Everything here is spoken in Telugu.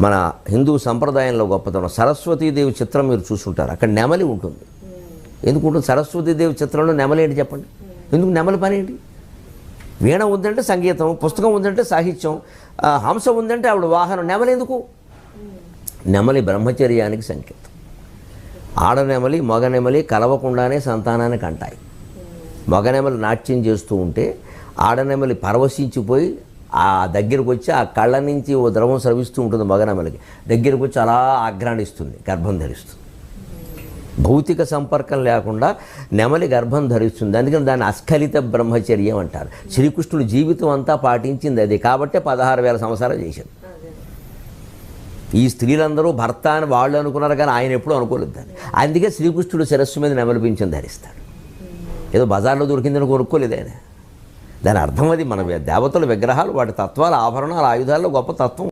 మన హిందూ సంప్రదాయంలో గొప్పతనం సరస్వతీదేవి చిత్రం మీరు చూసుంటారు. అక్కడ నెమలి ఉంటుంది. ఎందుకు ఉంటుంది? సరస్వతీదేవి చిత్రంలో నెమలి ఏంటి చెప్పండి? ఎందుకు నెమలి పని ఏంటి? వీణ ఉందంటే సంగీతం, పుస్తకం ఉందంటే సాహిత్యం, హంస ఉందంటే ఆవిడ వాహనం. నెమలి ఎందుకు? నెమలి బ్రహ్మచర్యానికి సంకేతం. ఆడనెమలి మగనెమలి కలవకుండానే సంతానానికి అంటాయి. మగనెమలి నాట్యం చేస్తూ ఉంటే ఆడనెమలి పరవశించిపోయి ఆ దగ్గరకు వచ్చి ఆ కళ్ళ నుంచి ఓ ద్రవం స్రవిస్తూ ఉంటుంది. మగనెమలికి దగ్గరకు వచ్చి అలా ఆఘ్రాణిస్తుంది, గర్భం ధరిస్తుంది. భౌతిక సంపర్కం లేకుండా నెమలి గర్భం ధరిస్తుంది. అందుకని దాన్ని అస్ఖలిత బ్రహ్మచర్యం అంటారు. శ్రీకృష్ణుడు జీవితం అంతా పాటించింది అది. కాబట్టే 16,000 సంవత్సరాలు చేశాడు. ఈ స్త్రీలందరూ భర్త అని వాళ్ళు అనుకున్నారు, కానీ ఆయన ఎప్పుడూ అనుకోలేదు దాన్ని. అందుకే శ్రీకృష్ణుడు శిరస్సు మీద నెమలి పింఛం ధరిస్తాడు. ఏదో బజార్లో దొరికిందని కొనుక్కోలేదు ఆయన. దాని అర్థం అది. మన దేవతల విగ్రహాలు, వాటి తత్వాల, ఆభరణాల, ఆయుధాల్లో గొప్ప తత్వం